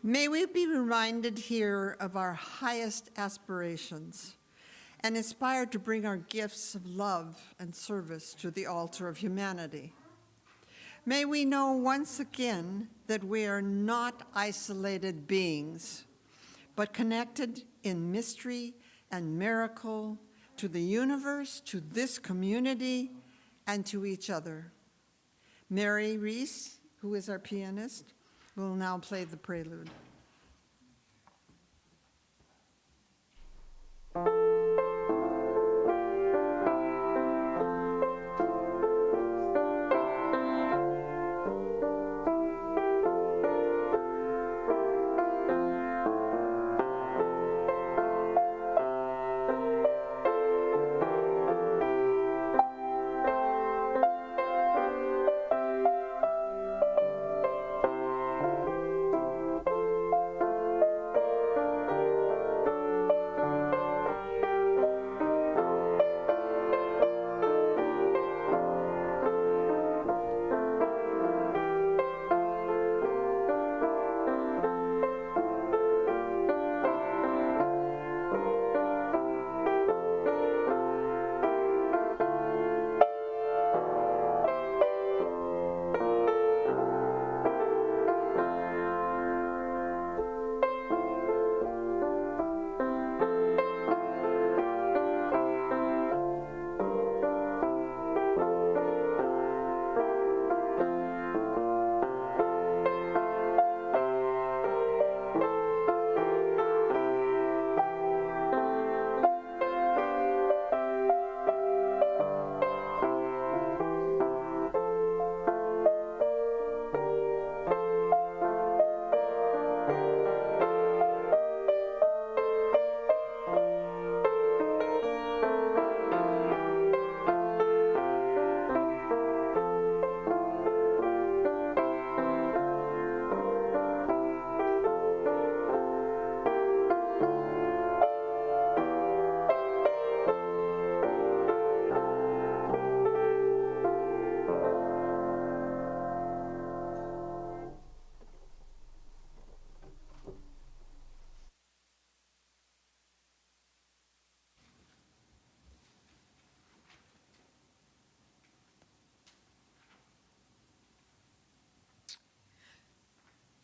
May we be reminded here of our highest aspirations and inspired to bring our gifts of love and service to the altar of humanity. May we know once again that we are not isolated beings, but connected in mystery and miracle to the universe, to this community, and to each other. Mary Reese, who is our pianist, will now play the Prelude.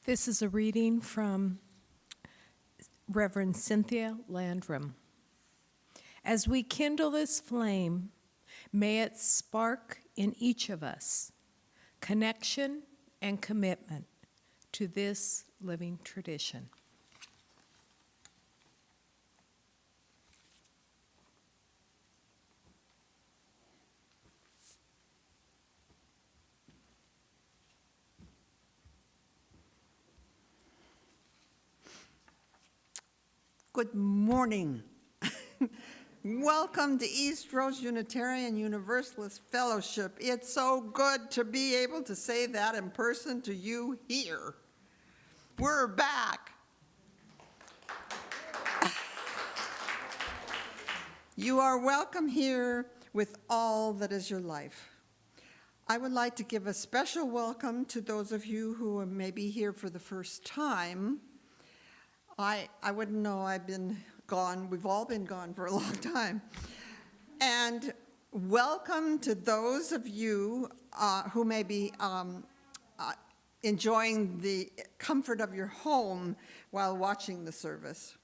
This is a reading from Reverend Cynthia Landrum. As we kindle this flame, may it spark in each of us connection and commitment to this living tradition. Good morning. Welcome to Eastrose Unitarian Universalist Fellowship. It's so good to be able to say that in person to you here. We're back. You are welcome here with all that is your life. I would like to give a special welcome to those of you who may be here for the first time. I wouldn't know, I've been gone, we've all been gone for a long time. And welcome to those of you who may be enjoying the comfort of your home while watching the service.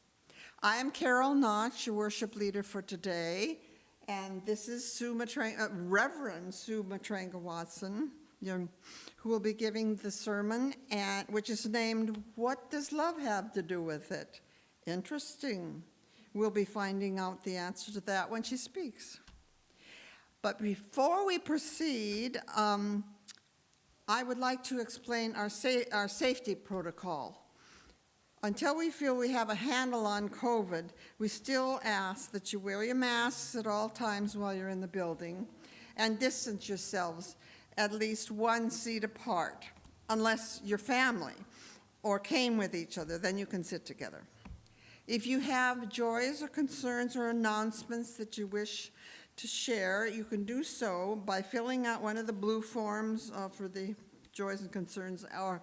I am Carol Notch, your worship leader for today, and this is Reverend Sue Matranga Watson, who will be giving the sermon, which is named, What Does Love Have to Do with It? Interesting. We'll be finding out the answer to that when she speaks. But before we proceed, I would like to explain our safety protocol. Until we feel we have a handle on COVID, we still ask that you wear your masks at all times while you're in the building and distance yourselves at least 1 seat apart, unless you're family or came with each other, then you can sit together. If you have joys or concerns or announcements that you wish to share, you can do so by filling out one of the blue forms for the joys and concerns, or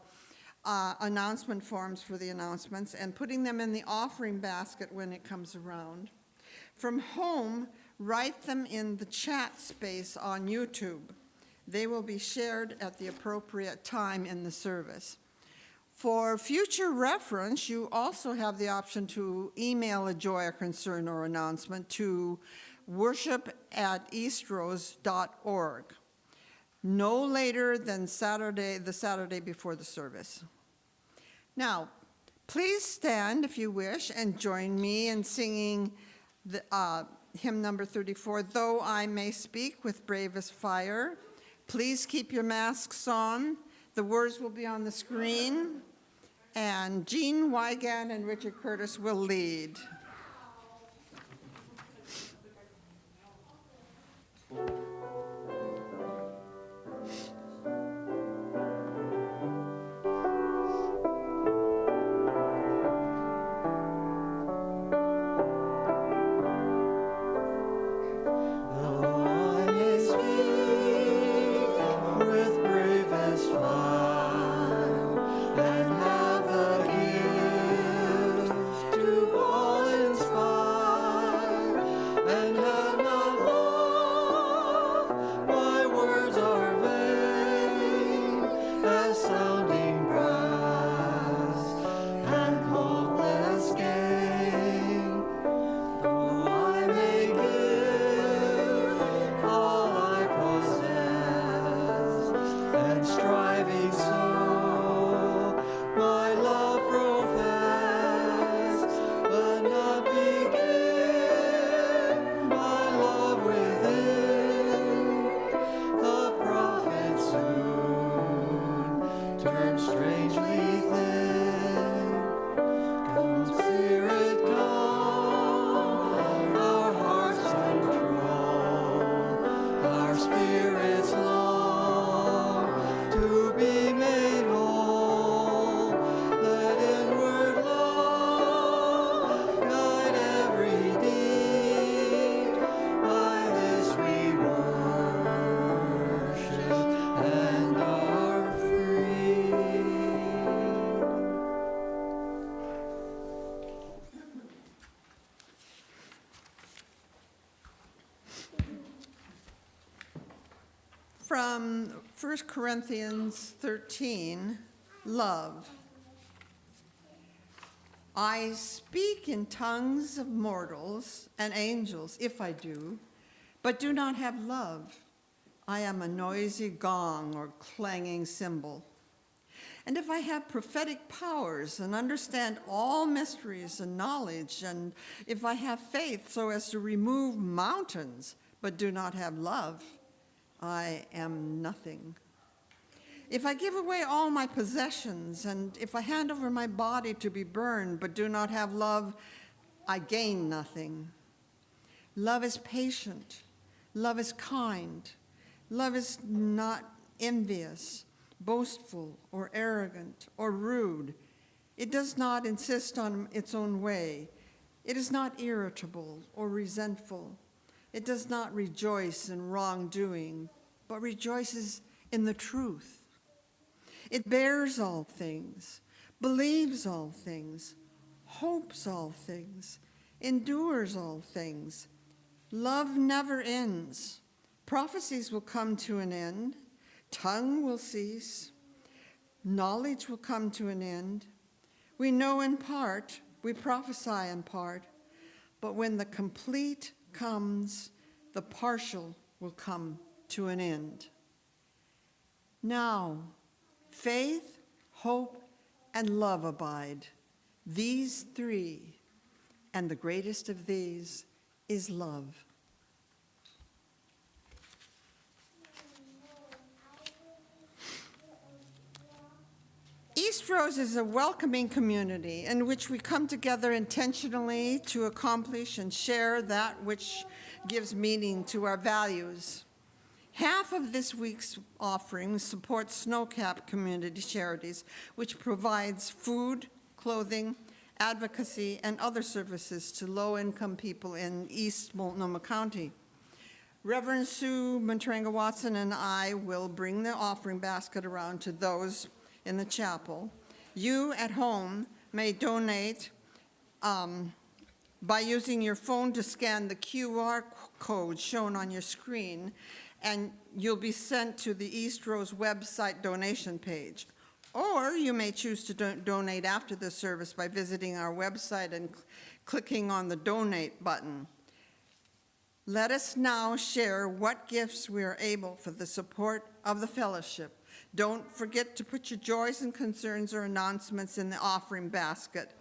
announcement forms for the announcements and putting them in the offering basket when it comes around. From home, write them in the chat space on YouTube. They will be shared at the appropriate time in the service. For future reference, you also have the option to email a joy, a concern, or announcement to worship@eastrose.org, no later than the Saturday before the service. Now, please stand if you wish and join me in singing the hymn number 34, Though I May Speak with Bravest Fire. Please keep your masks on. The words will be on the screen, and Jean Wygand and Richard Curtis will lead. From 1 Corinthians 13, love. I speak in tongues of mortals and angels, if I do, but do not have love. I am a noisy gong or clanging cymbal. And if I have prophetic powers and understand all mysteries and knowledge, and if I have faith so as to remove mountains, but do not have love, I am nothing. If I give away all my possessions, and if I hand over my body to be burned, but do not have love, I gain nothing. Love is patient. Love is kind. Love is not envious, boastful, or arrogant, or rude. It does not insist on its own way. It is not irritable or resentful. It does not rejoice in wrongdoing, but rejoices in the truth. It bears all things, believes all things, hopes all things, endures all things. Love never ends. Prophecies will come to an end. Tongue will cease. Knowledge will come to an end. We know in part, we prophesy in part, but when the complete comes, the partial will come to an end. Now, faith, hope, and love abide, these three, and the greatest of these is love. Eastrose is a welcoming community in which we come together intentionally to accomplish and share that which gives meaning to our values. Half of this week's offering supports Snowcap Community Charities, which provides food, clothing, advocacy, and other services to low-income people in East Multnomah County. Reverend Sue Matranga-Watson and I will bring the offering basket around to those in the chapel, You at home may donate by using your phone to scan the QR code shown on your screen, and you'll be sent to the Eastrose website donation page. Or you may choose to donate after the service by visiting our website and clicking on the donate button. Let us now share what gifts we are able for the support of the fellowship. Don't forget to put your joys and concerns or announcements in the offering basket.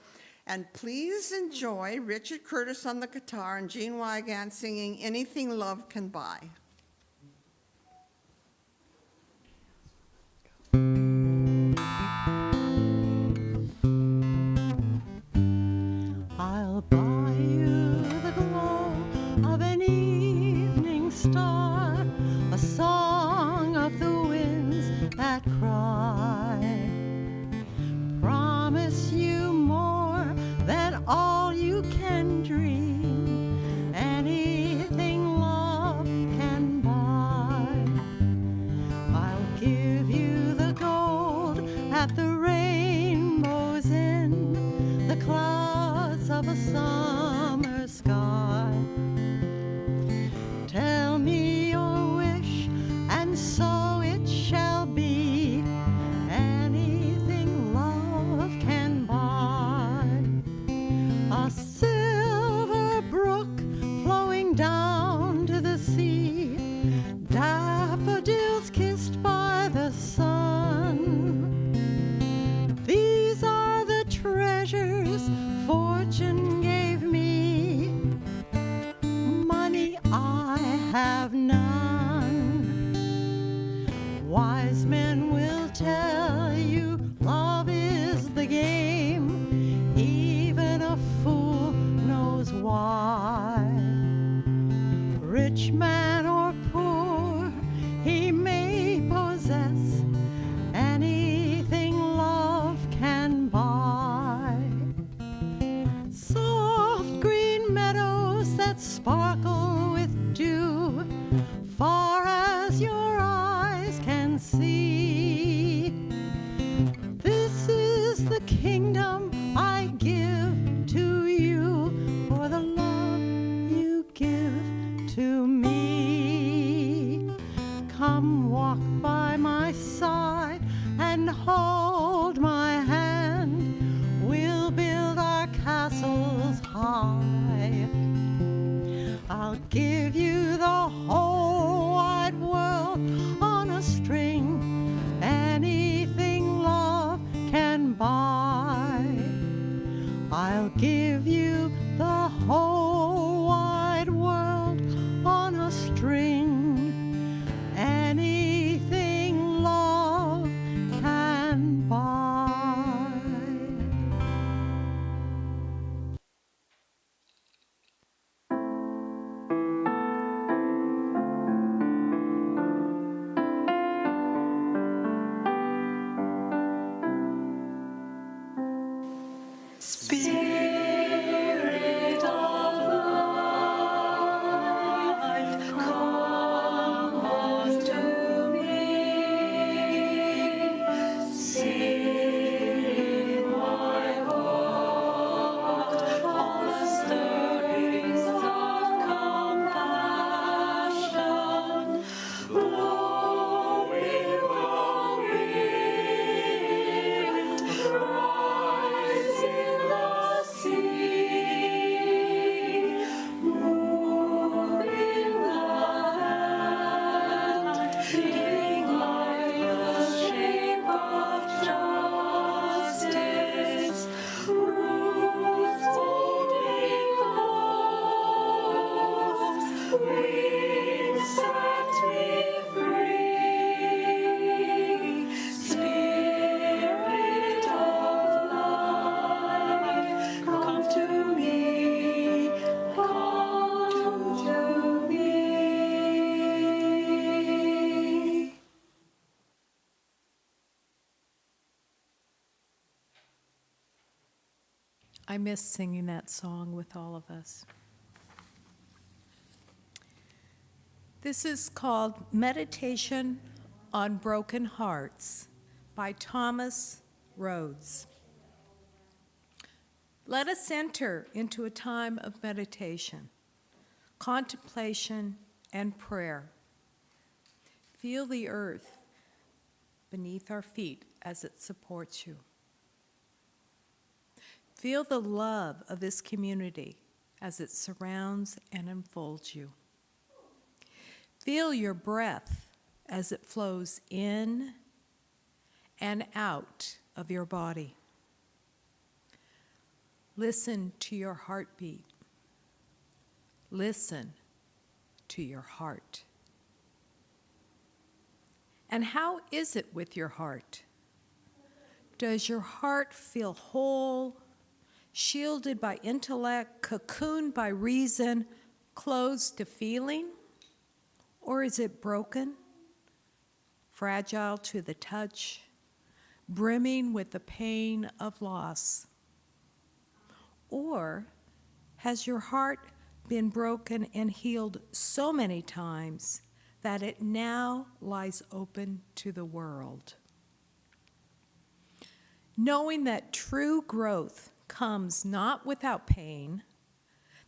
And please enjoy Richard Curtis on the guitar and Gene Wygant singing Anything Love Can Buy. I'll buy you the glow of an evening star, a song of the winds that cry. Promise you more than all you can dream, anything love can buy. I'll give you the gold at the rainbow's end, the clouds of a summer sky. Tell me your wish, and so it shall be. Anything love can buy. A silver brook flowing down to the sea, daffodils kissed by the sun. These are the treasures fortune gave me. Money I have none. Wise men will tell you love is the game. Even a fool knows why. Rich man or poor, he may possess anything love can buy. Soft green meadows that sparkle with dew, far as your eyes can see. This is the kingdom I give to you for the love you give to me. Come walk by my side and hold my hand. We'll build our castles high. I'll give you the whole wide world on a string. Anything love can buy. I'll give you the whole wide world on a string. Anything love can buy. Spirit of life, come unto me. See my heart on the stirrings of compassion, blowing on me, rise in the sea, move in the land, giving life the shape of justice, roots holding close, wings set me free. Spirit of life, come to me, come to me. I miss singing that song with all of us. This is called Meditation on Broken Hearts by Thomas Rhodes. Let us enter into a time of meditation, contemplation, and prayer. Feel the earth beneath our feet as it supports you. Feel the love of this community as it surrounds and enfolds you. Feel your breath as it flows in and out of your body. Listen to your heartbeat. Listen to your heart. And how is it with your heart? Does your heart feel whole, shielded by intellect, cocooned by reason, closed to feeling? Or is it broken, fragile to the touch, brimming with the pain of loss? Or has your heart been broken and healed so many times that it now lies open to the world? Knowing that true growth comes not without pain,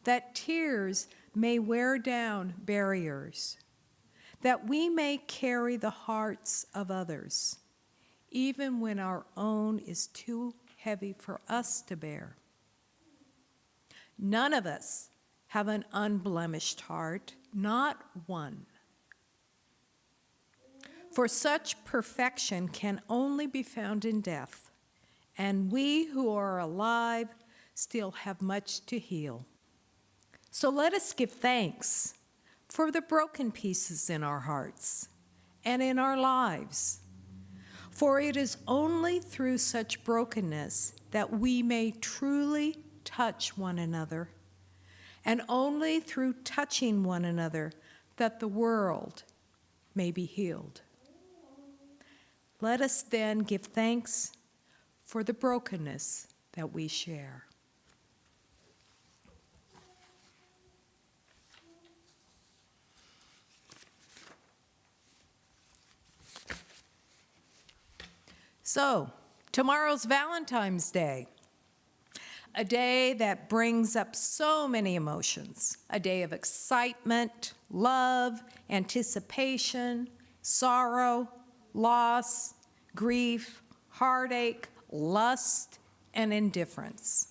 that tears may wear down barriers, that we may carry the hearts of others, even when our own is too heavy for us to bear. None of us have an unblemished heart, not one. For such perfection can only be found in death, and we who are alive still have much to heal. So let us give thanks for the broken pieces in our hearts and in our lives. For it is only through such brokenness that we may truly touch one another, and only through touching one another that the world may be healed. Let us then give thanks for the brokenness that we share. So, tomorrow's Valentine's Day, a day that brings up so many emotions, a day of excitement, love, anticipation, sorrow, loss, grief, heartache, lust, and indifference.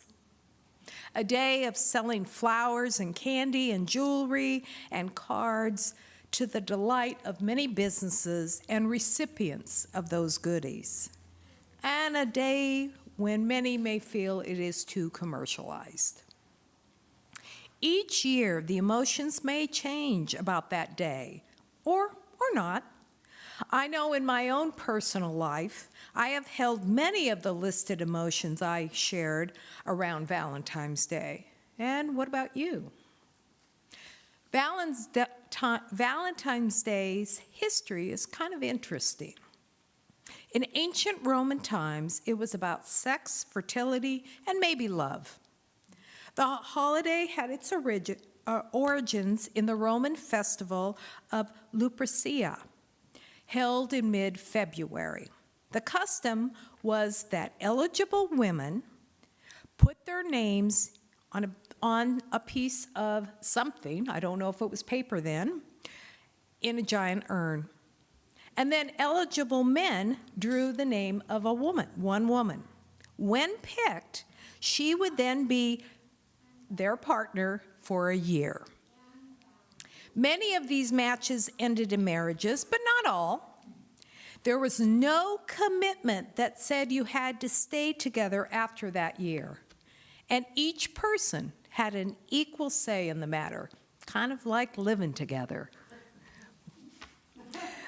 A day of selling flowers and candy and jewelry and cards to the delight of many businesses and recipients of those goodies. And a day when many may feel it is too commercialized. Each year, the emotions may change about that day, or not. I know in my own personal life, I have held many of the listed emotions I shared around Valentine's Day. And what about you? Valentine's Day's history is kind of interesting. In ancient Roman times, it was about sex, fertility, and maybe love. The holiday had its origins in the Roman festival of Lupercia, held in mid-February. The custom was that eligible women put their names on a piece of something, I don't know if it was paper then, in a giant urn. And then eligible men drew the name of a woman, one woman. When picked, she would then be their partner for a year. Many of these matches ended in marriages, but not all. There was no commitment that said you had to stay together after that year. And each person had an equal say in the matter, kind of like living together.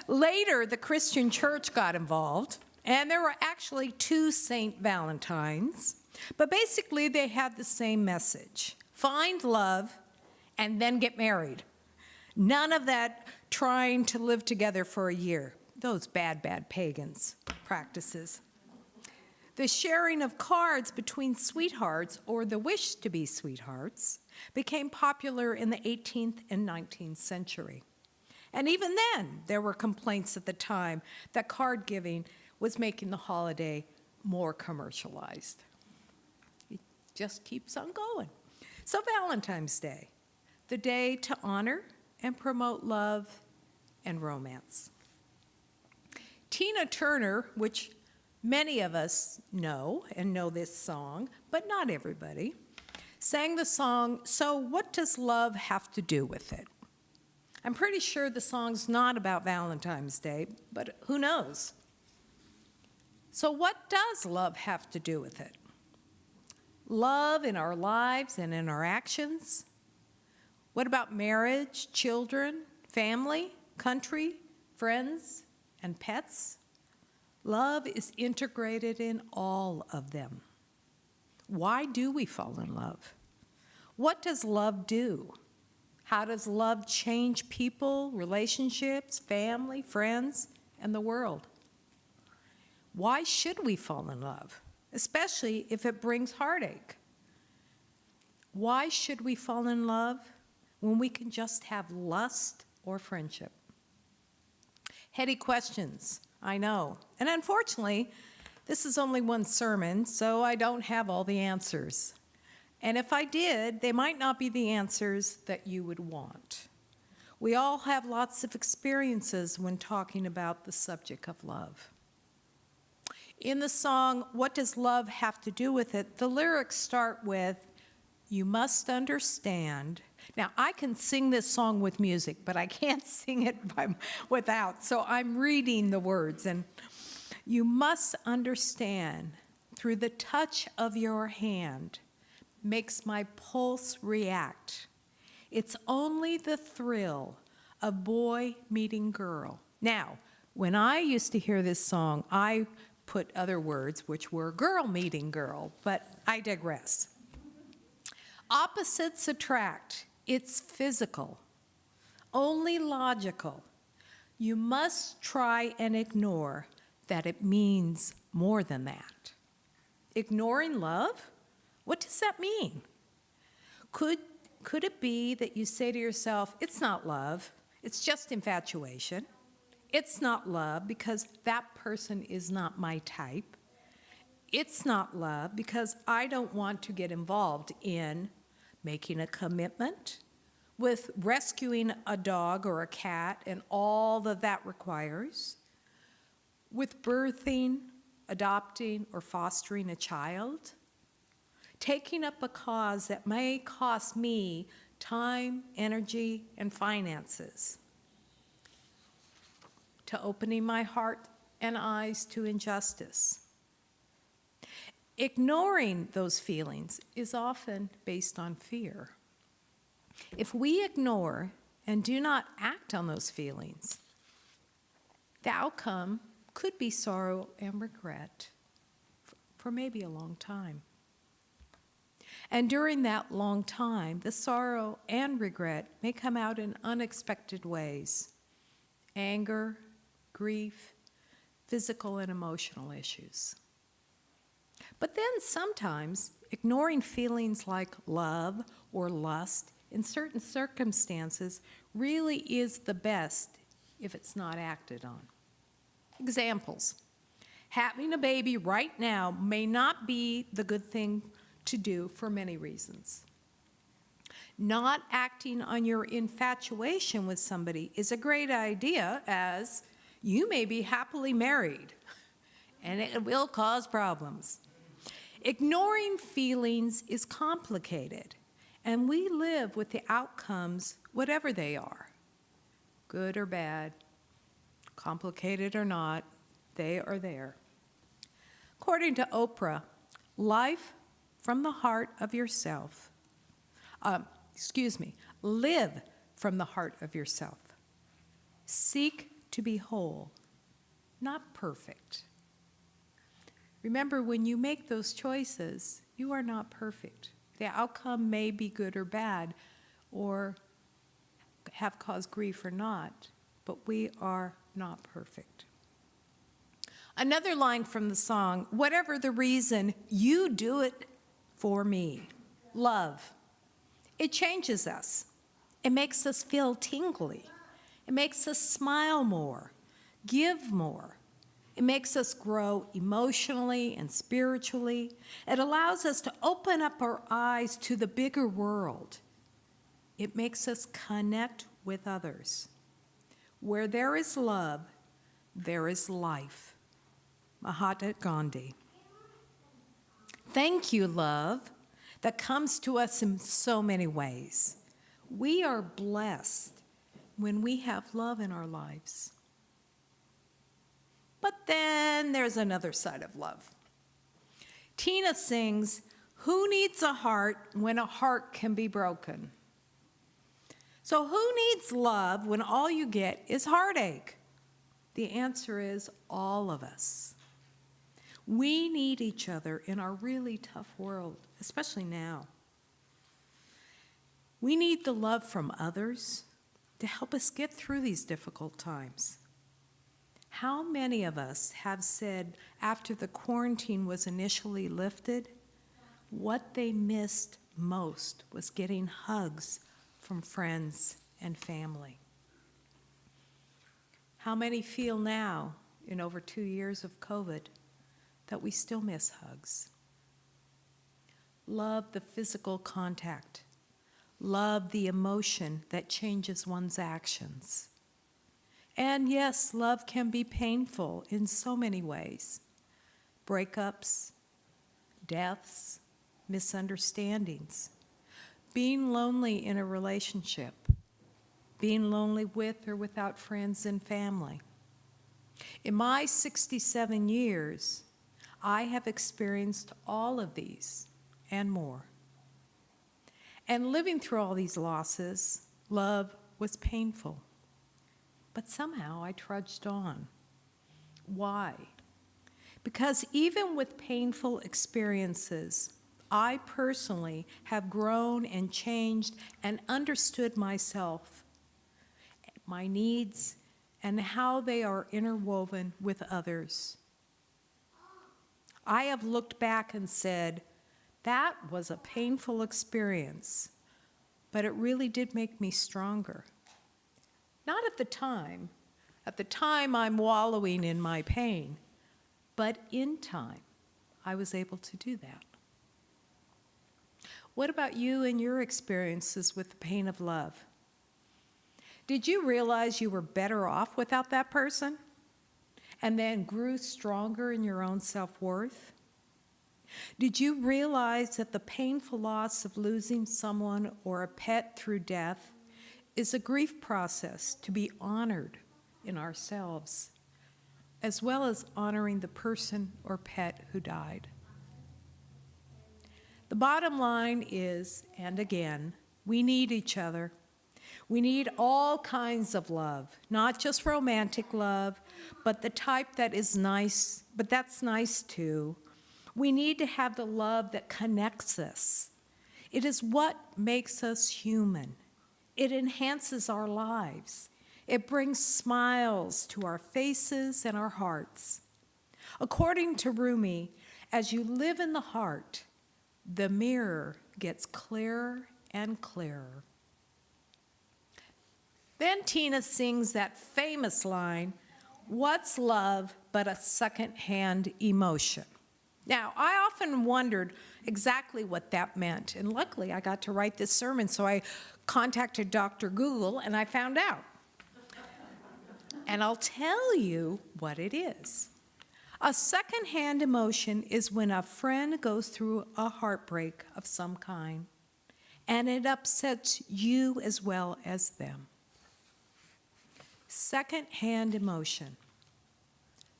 Later, the Christian church got involved, and there were actually two Saint Valentines, but basically they had the same message: find love and then get married. None of that trying to live together for a year. Those bad pagans practices. The sharing of cards between sweethearts, or the wish to be sweethearts, became popular in the 18th and 19th century. And even then, there were complaints at the time that card giving was making the holiday more commercialized. It just keeps on going. So Valentine's Day, the day to honor and promote love and romance. Tina Turner, which many of us know and know this song, but not everybody, sang the song, "So What Does Love Have to Do with It?" I'm pretty sure the song's not about Valentine's Day, but who knows? So what does love have to do with it? Love in our lives and in our actions? What about marriage, children, family, country, friends, and pets? Love is integrated in all of them. Why do we fall in love? What does love do? How does love change people, relationships, family, friends, and the world? Why should we fall in love, especially if it brings heartache? Why should we fall in love when we can just have lust or friendship? Heady questions, I know. And unfortunately, this is only one sermon, so I don't have all the answers. And if I did, they might not be the answers that you would want. We all have lots of experiences when talking about the subject of love. In the song, "What Does Love Have to Do with It?" the lyrics start with, "You must understand." Now, I can sing this song with music, but I can't sing it without, so I'm reading the words. And you must understand, through the touch of your hand, makes my pulse react. It's only the thrill of boy meeting girl. Now, when I used to hear this song, I put other words, which were girl meeting girl, but I digress. Opposites attract. It's physical, only logical. You must try and ignore that it means more than that. Ignoring love? What does that mean? Could it be that you say to yourself, it's not love, it's just infatuation? It's not love because that person is not my type. It's not love because I don't want to get involved in making a commitment, with rescuing a dog or a cat and all that that requires, with birthing, adopting, or fostering a child, taking up a cause that may cost me time, energy, and finances, to opening my heart and eyes to injustice. Ignoring those feelings is often based on fear. If we ignore and do not act on those feelings, the outcome could be sorrow and regret for maybe a long time. And during that long time, the sorrow and regret may come out in unexpected ways: anger, grief, physical and emotional issues. But then sometimes ignoring feelings like love or lust in certain circumstances really is the best if it's not acted on. Examples: having a baby right now may not be the good thing to do for many reasons. Not acting on your infatuation with somebody is a great idea, as you may be happily married, and it will cause problems. Ignoring feelings is complicated, and we live with the outcomes, whatever they are, good or bad, complicated or not, they are there. According to Oprah, life from the heart of yourself, live from the heart of yourself. Seek to be whole, not perfect. Remember, when you make those choices, you are not perfect. The outcome may be good or bad, or have caused grief or not, but we are not perfect. Another line from the song, "Whatever the reason, you do it for me." Love. It changes us. It makes us feel tingly. It makes us smile more, give more. It makes us grow emotionally and spiritually. It allows us to open up our eyes to the bigger world. It makes us connect with others. Where there is love, there is life. Mahatma Gandhi. Thank you, love, that comes to us in so many ways. We are blessed when we have love in our lives. But then there's another side of love. Tina sings, "Who needs a heart when a heart can be broken?" So who needs love when all you get is heartache? The answer is all of us. We need each other in our really tough world, especially now. We need the love from others to help us get through these difficult times. How many of us have said after the quarantine was initially lifted, what they missed most was getting hugs from friends and family? How many feel now, in over 2 years of COVID, that we still miss hugs? Love the physical contact. Love the emotion that changes one's actions. And yes, love can be painful in so many ways. Breakups, deaths, misunderstandings, being lonely in a relationship, being lonely with or without friends and family. In my 67 years, I have experienced all of these and more. And living through all these losses, love was painful. But somehow I trudged on. Why? Because even with painful experiences, I personally have grown and changed and understood myself, my needs, and how they are interwoven with others. I have looked back and said, that was a painful experience, but it really did make me stronger. Not at the time. At the time, I'm wallowing in my pain. But in time, I was able to do that. What about you and your experiences with the pain of love? Did you realize you were better off without that person? And then grew stronger in your own self-worth? Did you realize that the painful loss of losing someone or a pet through death is a grief process to be honored in ourselves, as well as honoring the person or pet who died? The bottom line is, and again, we need each other. We need all kinds of love, not just romantic love, but the type that is nice, but that's nice too. We need to have the love that connects us. It is what makes us human. It enhances our lives. It brings smiles to our faces and our hearts. According to Rumi, as you live in the heart, the mirror gets clearer and clearer. Then Tina sings that famous line, "What's love but a second-hand emotion?" Now, I often wondered exactly what that meant, and luckily I got to write this sermon, so I contacted Dr. Google and I found out. And I'll tell you what it is. A second-hand emotion is when a friend goes through a heartbreak of some kind, and it upsets you as well as them. Second-hand emotion.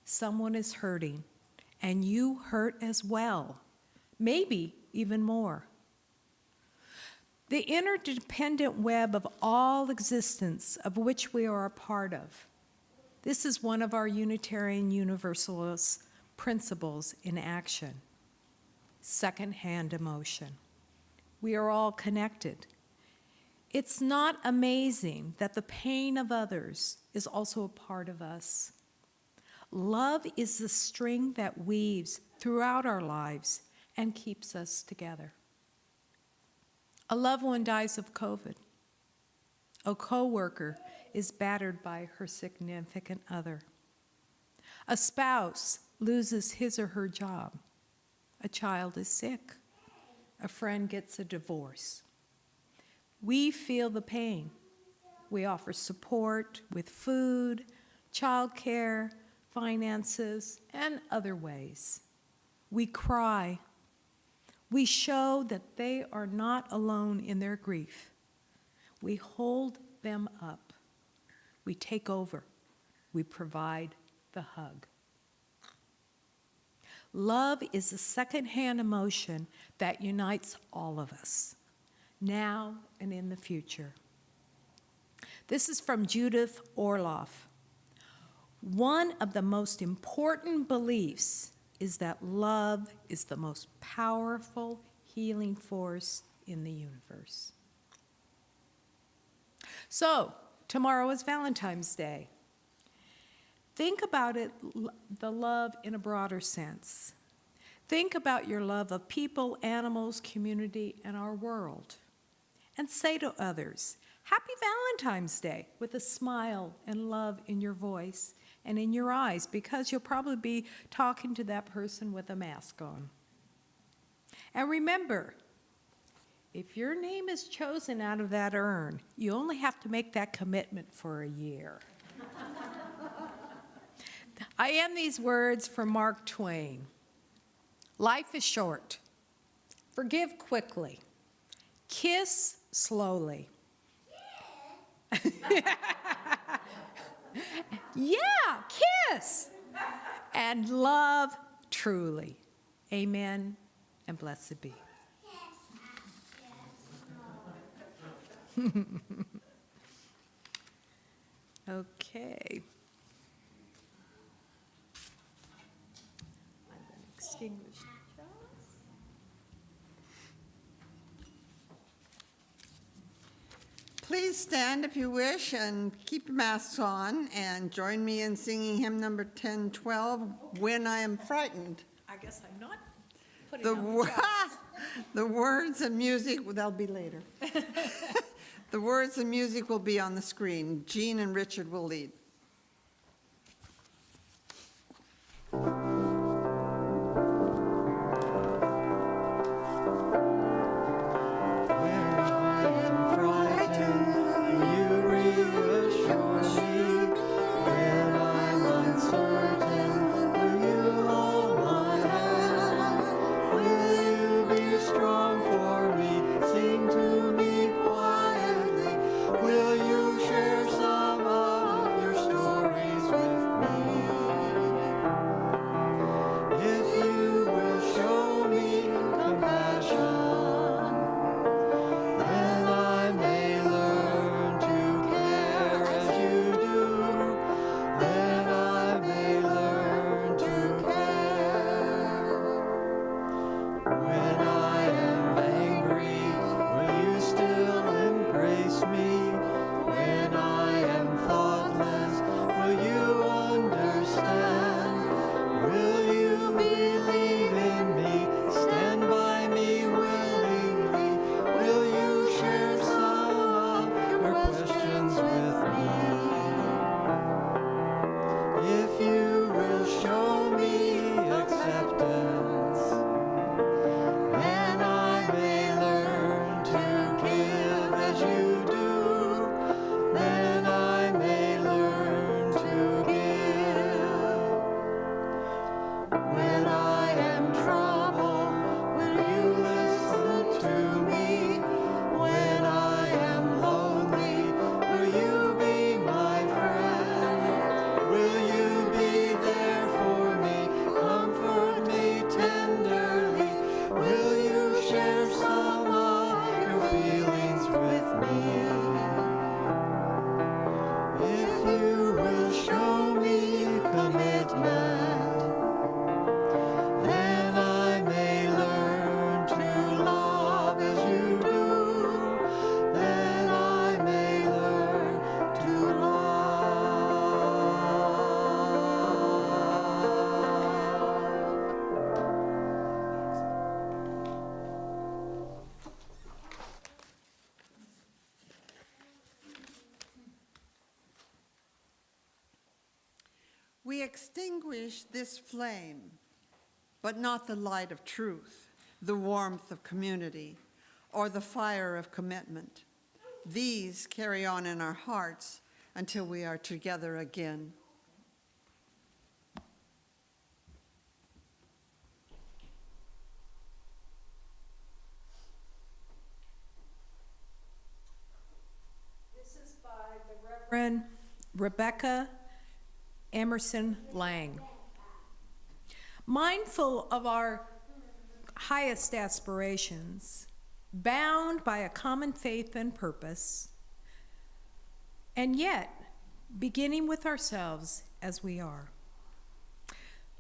Someone is hurting, and you hurt as well, maybe even more. The interdependent web of all existence of which we are a part of. This is one of our Unitarian Universalist principles in action. Second-hand emotion. We are all connected. It's not amazing that the pain of others is also a part of us. Love is the string that weaves throughout our lives and keeps us together. A loved one dies of COVID. A coworker is battered by her significant other. A spouse loses his or her job. A child is sick. A friend gets a divorce. We feel the pain. We offer support with food, childcare, finances, and other ways. We cry. We show that they are not alone in their grief. We hold them up. We take over. We provide the hug. Love is a second-hand emotion that unites all of us, now and in the future. This is from Judith Orloff. One of the most important beliefs is that love is the most powerful healing force in the universe. So, tomorrow is Valentine's Day. Think about it, the love in a broader sense. Think about your love of people, animals, community, and our world. And say to others, Happy Valentine's Day, with a smile and love in your voice and in your eyes, because you'll probably be talking to that person with a mask on. And remember, if your name is chosen out of that urn, you only have to make that commitment for a year. I end these words from Mark Twain. Life is short. Forgive quickly. Kiss slowly. Yeah, kiss. And love truly. Amen and blessed be. Okay. I'm going to extinguish the chalice. Please stand if you wish and keep your masks on and join me in singing hymn number 1012, When I Am Frightened. I guess I'm not putting The, on wo- the chalice. the words and music, well, they'll be later. The words and music will be on the screen. Jean and Richard will lead. Will you share some of your We extinguish this flame, but not the light of truth, the warmth of community, or the fire of commitment. These carry on in our hearts until we are together again. This is by the Reverend Rebecca Emerson Lang. Mindful of our highest aspirations, bound by a common faith and purpose, and yet beginning with ourselves as we are,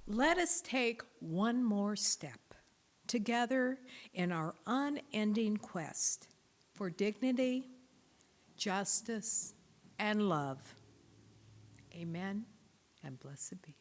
let us take one more step together in our unending quest for dignity, justice, and love. Amen, and blessed be.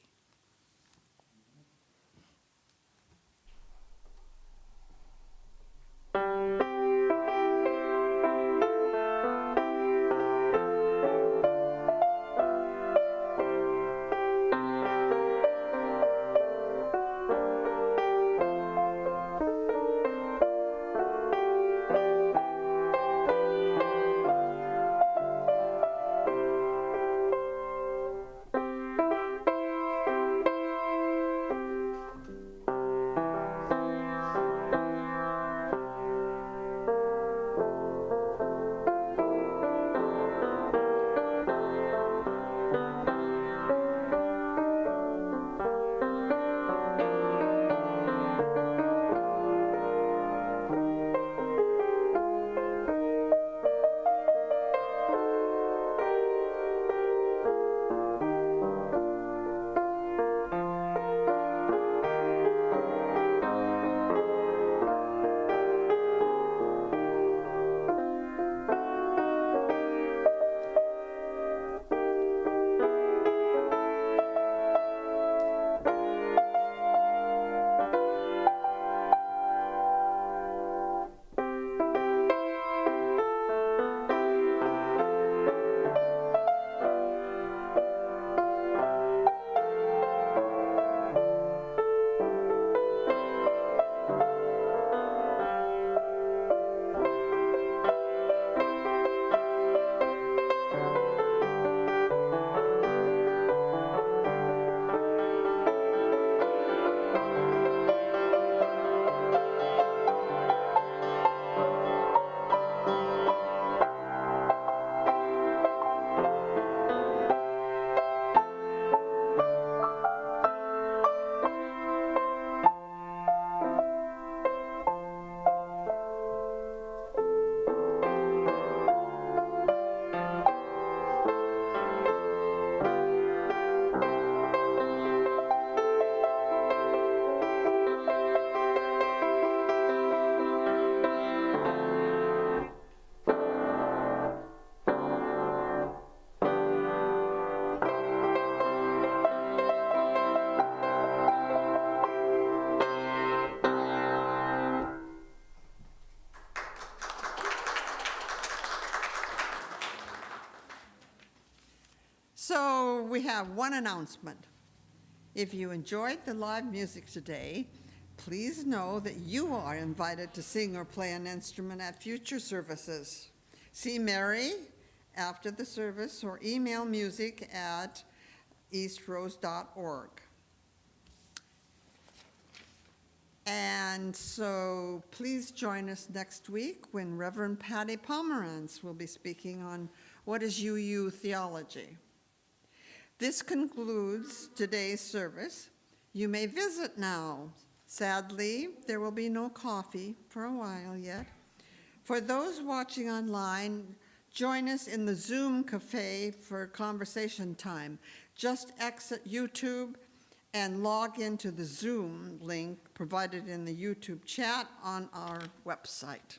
So we have one announcement. If you enjoyed the live music today, please know that you are invited to sing or play an instrument at future services. See Mary after the service or email music@eastrose.org. And so please join us next week when Reverend Patty Pomerantz will be speaking on what is UU theology. This concludes today's service. You may visit now. Sadly, there will be no coffee for a while yet. For those watching online, join us in the Zoom cafe for conversation time. Just exit YouTube and log into the Zoom link provided in the YouTube chat on our website.